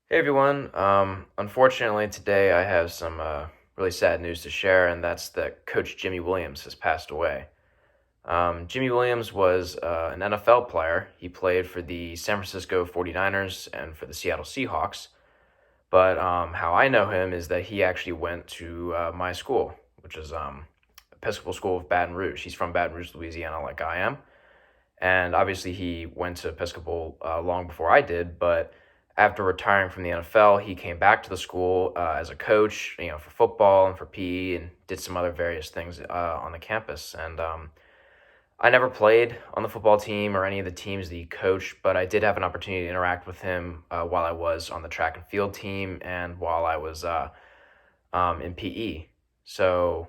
Hey everyone. Unfortunately, today I have some really sad news to share, and that's that Coach Jimmy Williams has passed away. Jimmy Williams was an NFL player. He played for the San Francisco 49ers and for the Seattle Seahawks. But how I know him is that he actually went to my school, which is Episcopal School of Baton Rouge. He's from Baton Rouge, Louisiana, like I am. And obviously, he went to Episcopal long before I did, but after retiring from the NFL, he came back to the school as a coach, for football and for PE, and did some other various things on the campus. And I never played on the football team or any of the teams that he coached, but I did have an opportunity to interact with him while I was on the track and field team and while I was in PE. So,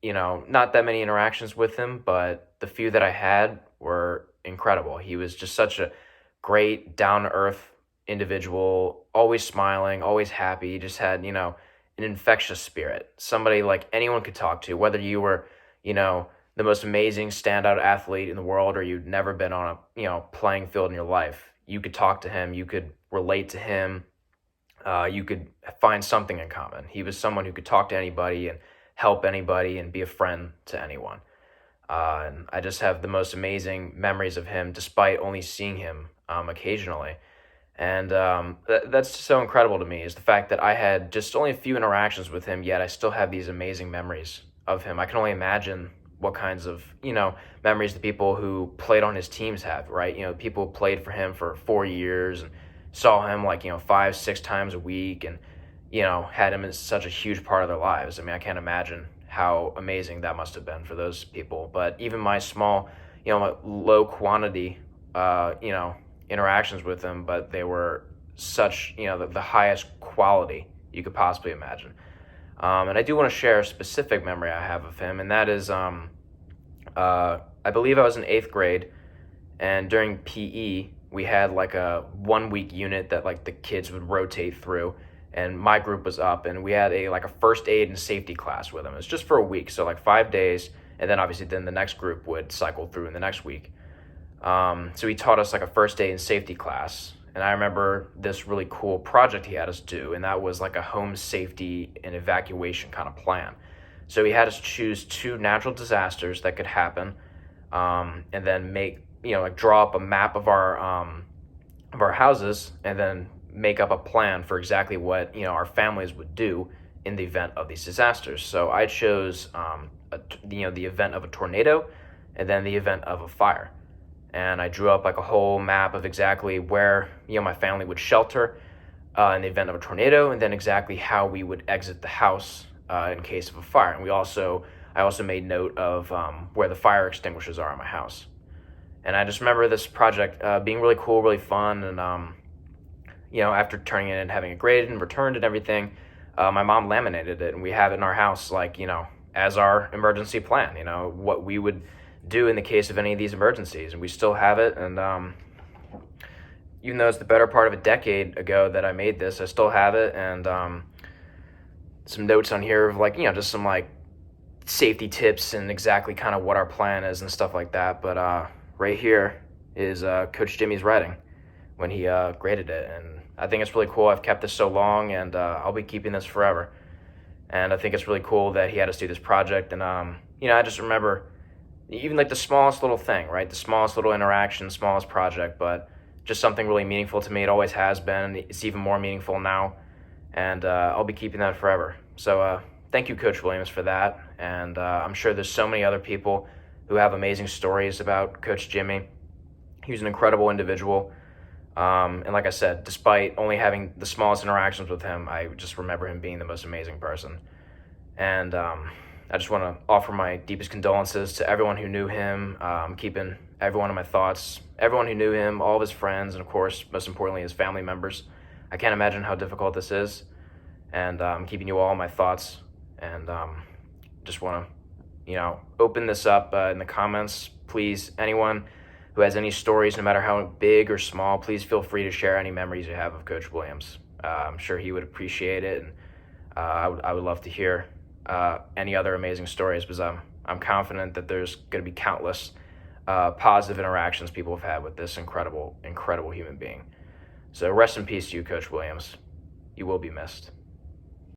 not that many interactions with him, but the few that I had were incredible. He was just such a great, down to earth individual, always smiling, always happy. He just had, an infectious spirit. Somebody like anyone could talk to, whether you were, the most amazing standout athlete in the world or you'd never been on a, playing field in your life. You could talk to him, you could relate to him, you could find something in common. He was someone who could talk to anybody and help anybody and be a friend to anyone. And I just have the most amazing memories of him, despite only seeing him occasionally. And that's so incredible to me is the fact that I had just only a few interactions with him, yet I still have these amazing memories of him. I can only imagine what kinds of, memories the people who played on his teams have, right? People who played for him for 4 years and saw him like, 5, 6 times a week and, had him as such a huge part of their lives. I mean, I can't imagine how amazing that must have been for those people. But even my small, my low quantity, interactions with him, but they were such, the highest quality you could possibly imagine. And I do want to share a specific memory I have of him, and that is, I believe I was in eighth grade, and during PE, we had like a 1 week unit that like the kids would rotate through, and my group was up, and we had a like a first aid and safety class with them. It was just for a week, so like 5 days, and then obviously then the next group would cycle through in the next week. So he taught us like a first aid and safety class. And I remember this really cool project he had us do, and that was like a home safety and evacuation kind of plan. So he had us choose two natural disasters that could happen, and then make like draw up a map of our houses, and then make up a plan for exactly what our families would do in the event of these disasters. So I chose the event of a tornado, and then the event of a fire, and I drew up like a whole map of exactly where my family would shelter in the event of a tornado, and then exactly how we would exit the house in case of a fire. And I also made note of where the fire extinguishers are in my house. And I just remember this project being really cool, really fun, and after turning it in and having it graded and returned and everything, my mom laminated it, and we have it in our house, like as our emergency plan. What we would do in the case of any of these emergencies, and we still have it. And even though it's the better part of a decade ago that I made this, I still have it. And some notes on here of like just some like safety tips and exactly kind of what our plan is and stuff like that. But right here is Coach Jimmy's writing when he graded it, and I think it's really cool. I've kept this so long, and I'll be keeping this forever. And I think it's really cool that he had us do this project. And I just remember even like the smallest little thing, right? The smallest little interaction, smallest project, but just something really meaningful to me. It always has been. It's even more meaningful now, and I'll be keeping that forever. So thank you, Coach Williams, for that. And I'm sure there's so many other people who have amazing stories about Coach Jimmy. He was an incredible individual. And like I said, despite only having the smallest interactions with him, I just remember him being the most amazing person. And I just want to offer my deepest condolences to everyone who knew him. I'm keeping everyone in my thoughts, everyone who knew him, all of his friends, and of course, most importantly, his family members. I can't imagine how difficult this is, and I'm keeping you all in my thoughts. And just want to, open this up in the comments. Please, anyone who has any stories, no matter how big or small, please feel free to share any memories you have of Coach Williams. I'm sure he would appreciate it, and I would love to hear any other amazing stories, because I'm confident that there's going to be countless positive interactions people have had with this incredible human being. So rest in peace to you, Coach Williams. You will be missed.